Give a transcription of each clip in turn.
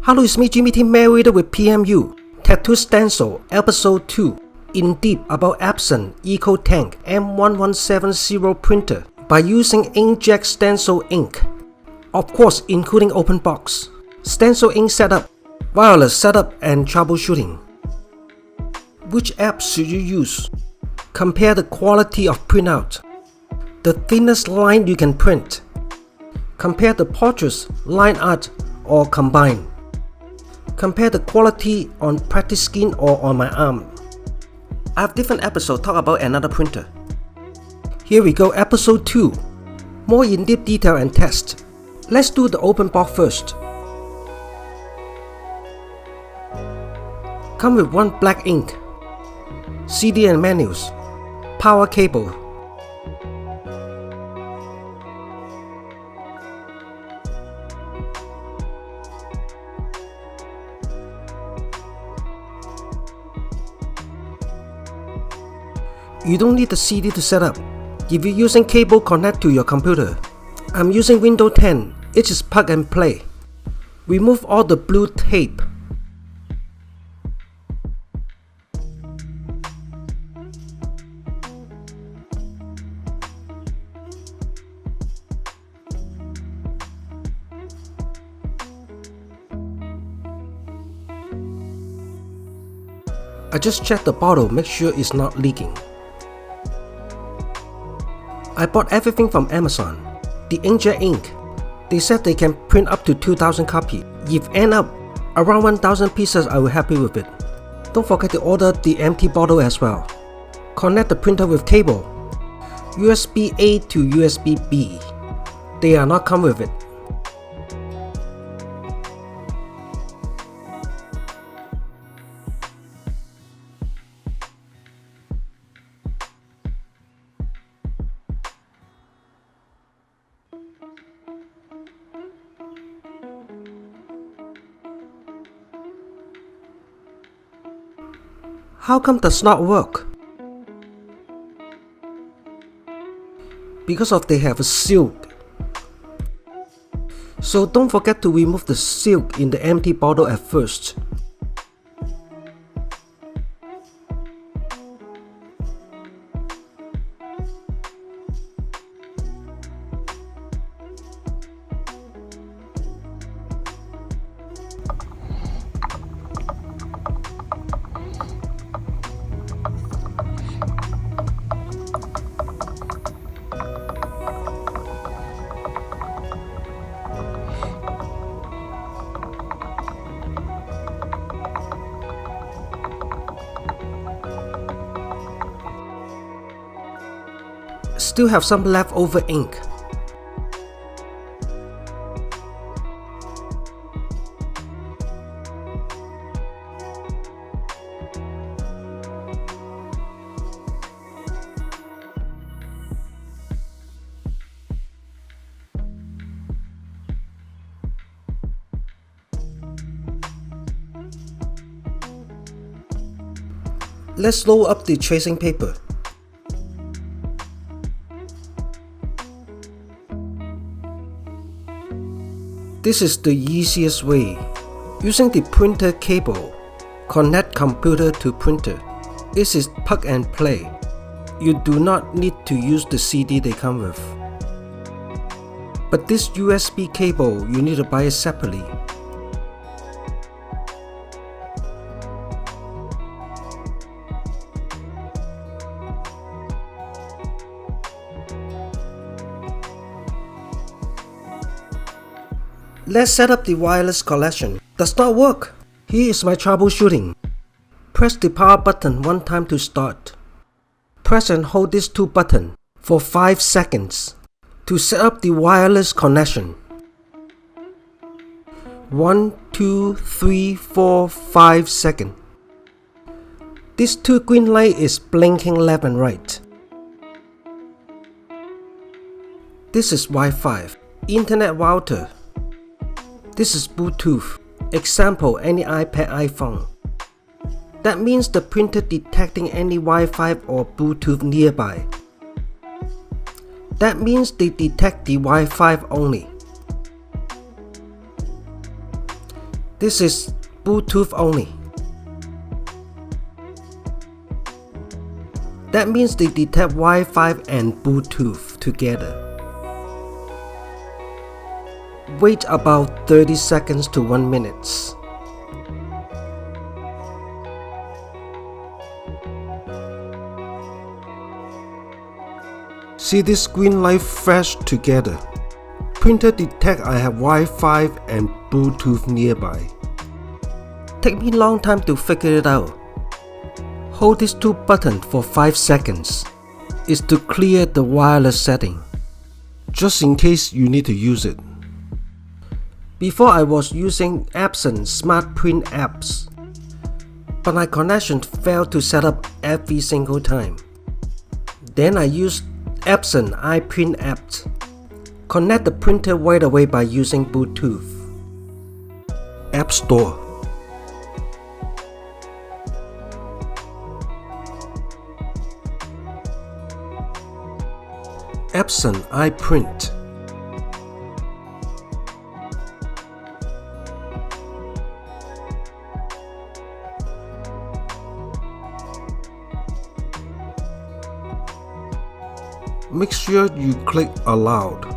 Hello, it's me Jimmy T. Merriweather with PMU. Tattoo Stencil, Episode 2. In Deep about Epson EcoTank M1170 printer by using inkjet stencil ink. Of course, including open box. Stencil ink setup, wireless setup and troubleshooting. Which apps should you use? Compare the quality of printout. The thinnest line you can print. Compare the portraits, line art, or combine. Compare the quality on practice skin or on my arm. I have different episodes talk about another printer. Here we go, episode 2. More in deep detail and test. Let's do the open box first. Come with one black ink, CD and menus, power cable. You don't need the CD to set up. If you're using cable, connect to your computer. I'm using Windows 10. It is plug and play. Remove all the blue tape. I just checked the bottle, make sure it's not leaking. I bought everything from Amazon. The inkjet ink. They said they can print up to 2,000 copies. If end up around 1,000 pieces, I will happy with it. Don't forget to order the empty bottle as well. Connect the printer with cable. USB A to USB B. They are not come with it. How come does not work? Because of they have a silk. So don't forget to remove the silk in the empty bottle at first. Still have some leftover ink. Let's roll up the tracing paper. This is the easiest way. Using the printer cable, connect computer to printer. This is plug and play. You do not need to use the CD they come with. But this USB cable, you need to buy it separately. Let's set up the wireless connection. Does not work. Here is my troubleshooting. Press the power button one time to start. Press and hold these two buttons for 5 seconds to set up the wireless connection. 1, 2, 3, 4, 5 seconds. This two green light is blinking left and right. This is Wi-Fi, Internet router. This is Bluetooth. Example, any iPad, iPhone. That means the printer detecting any Wi-Fi or Bluetooth nearby. That means they detect the Wi-Fi only. This is Bluetooth only. That means they detect Wi-Fi and Bluetooth together. Wait about 30 seconds to 1 minute. See this green light flash together. Printer detect I have Wi-Fi and Bluetooth nearby. Take me long time to figure it out. Hold these two buttons for 5 seconds. It's to clear the wireless setting, just in case you need to use it. Before I was using Epson Smart Print apps, but my connection failed to set up every single time. Then I used Epson iPrint apps. Connect the printer right away by using Bluetooth. App Store. Epson iPrint. Make sure you click Allowed.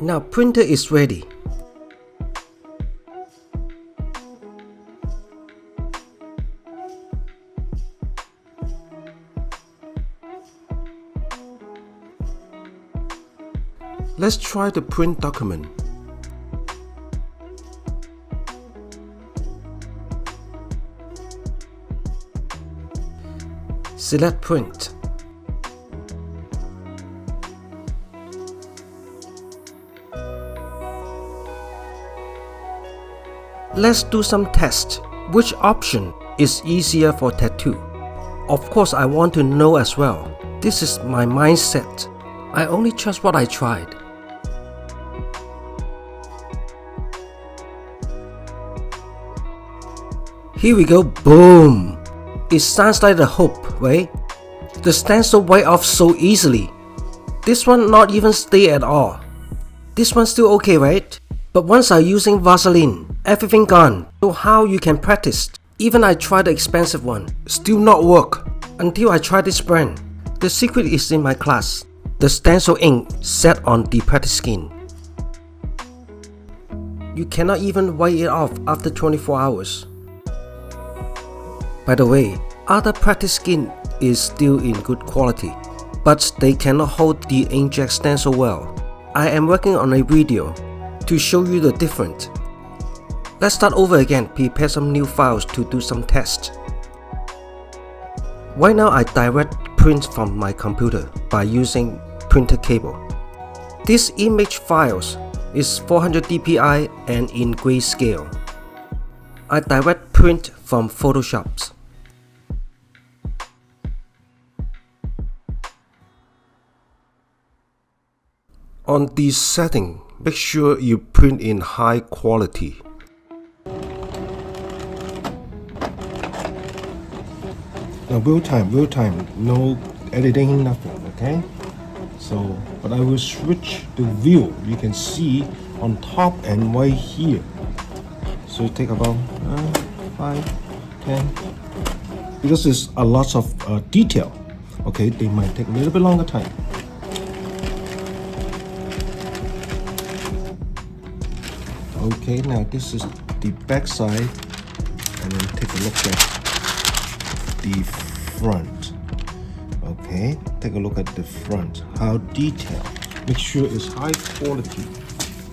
Now printer is ready. Let's try the print document. Select Print. Let's do some tests. Which option is easier for tattoo? Of course, I want to know as well. This is my mindset. I only trust what I tried. Here we go, boom! It sounds like the hope, right? The stencil wiped off so easily. This one not even stay at all. This one's still okay, right? But once I'm using Vaseline, everything gone. So how you can practice? Even I tried the expensive one, still not work. Until I tried this brand. The secret is in my class. The stencil ink set on the practice skin. You cannot even wipe it off after 24 hours. By the way, other practice skin is still in good quality, but they cannot hold the inkjet stencil well. I am working on a video to show you the difference. Let's start over again, prepare some new files to do some tests. Right now I direct print from my computer by using printer cable. This image files is 400 dpi and in grayscale. I direct print from Photoshop. On this setting, make sure you print in high quality. Now real time, no editing, nothing, okay? So, but I will switch the view. You can see on top and right here. So it take about 5, 10, because there's a lot of detail. Okay, they might take a little bit longer time. Okay, now this is the back side, and then take a look at the front. Okay, take a look at the front. How detailed. Make sure it's high quality.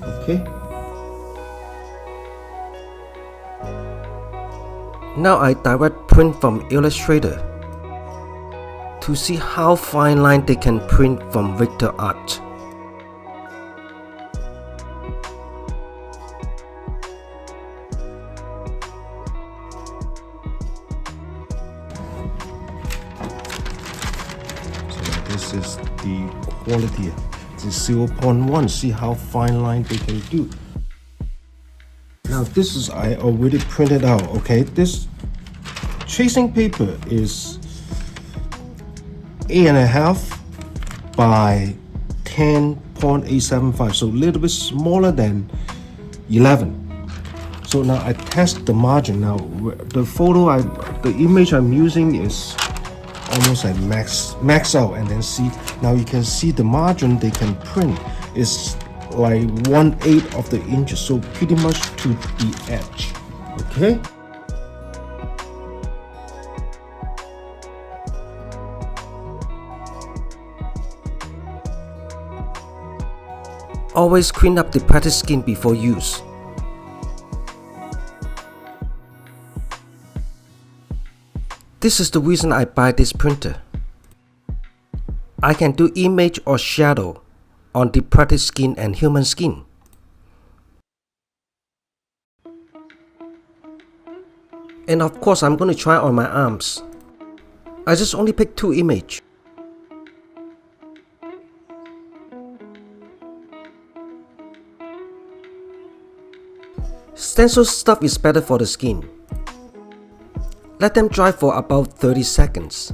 Okay. Now I direct print from Illustrator to see how fine line they can print from Vector Art. this is the quality. It's 0.1. See how fine line they can do. Now this is I already printed out. Okay, this tracing paper is 8.5 by 10.875, so a little bit smaller than 11. So now I test the margin. Now the image I'm using is almost like max out, and then see, now you can see the margin they can print is like 1/8 of the inches, so pretty much to the edge. Okay. Always clean up the printed skin before use. This is the reason I buy this printer. I can do image or shadow on the printed skin and human skin. And of course I'm going to try on my arms. I just only picked 2 images. Stencil stuff is better for the skin. Let them dry for about 30 seconds.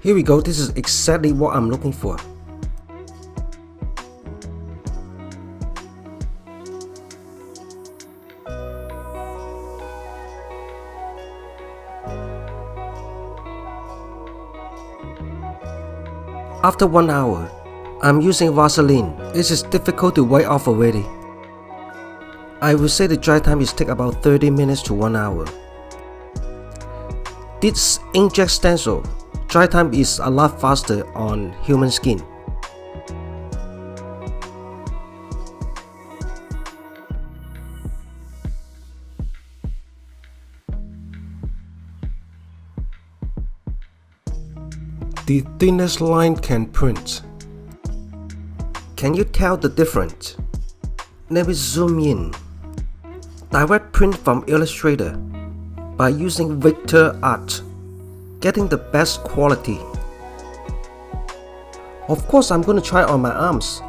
Here we go, this is exactly what I'm looking for. After 1 hour, I'm using Vaseline. This is difficult to wipe off already. I would say the dry time is take about 30 minutes to 1 hour. This inkjet stencil, dry time is a lot faster on human skin. The thinnest line can print. Can you tell the difference? Let me zoom in. Direct print from Illustrator by using Vector Art, getting the best quality. Of course, I'm going to try on my arms.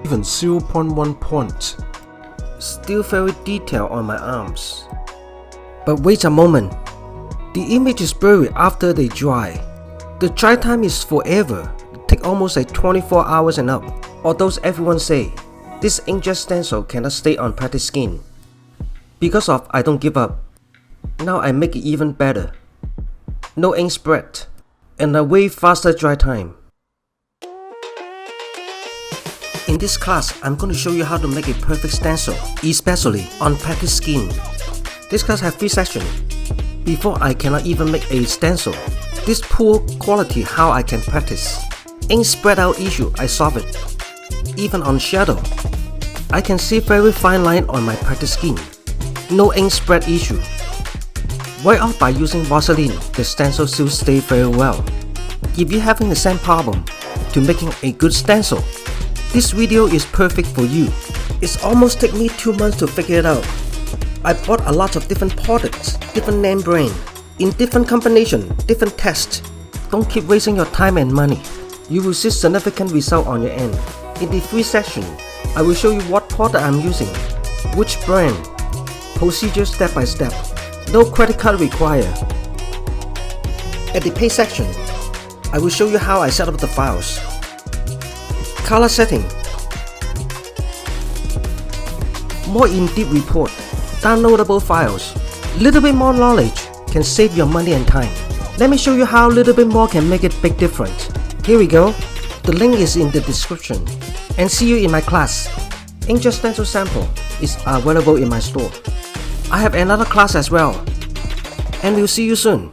Even 0.1 point. Still very detailed on my arms. But wait a moment. The image is blurry after they dry. The dry time is forever. It takes almost like 24 hours and up. Although everyone say this inkjet stencil cannot stay on printed skin. Because of I don't give up. Now I make it even better. No ink spread and a way faster dry time. In this class, I'm going to show you how to make a perfect stencil, especially on printed skin. This class has 3 sections. Before I cannot even make a stencil. This poor quality how I can practice. Ink spread out issue, I solve it. Even on shadow, I can see very fine line on my printed skin. No ink spread issue. Wipe off by using Vaseline, the stencil still stay very well. If you're having the same problem to making a good stencil, this video is perfect for you. It's almost take me 2 months to figure it out. I bought a lot of different products, different name brand, in different combination, different tests. Don't keep wasting your time and money. You will see significant result on your end. In the free section, I will show you what product I'm using, which brand, procedure step by step. No credit card required. At the pay section, I will show you how I set up the files. Color setting. More in-depth report. Downloadable files. Little bit more knowledge can save your money and time. Let me show you how little bit more can make it big difference. Here we go. The link is in the description. And see you in my class. Inkjet stencil sample is available in my store. I have another class as well. And we'll see you soon.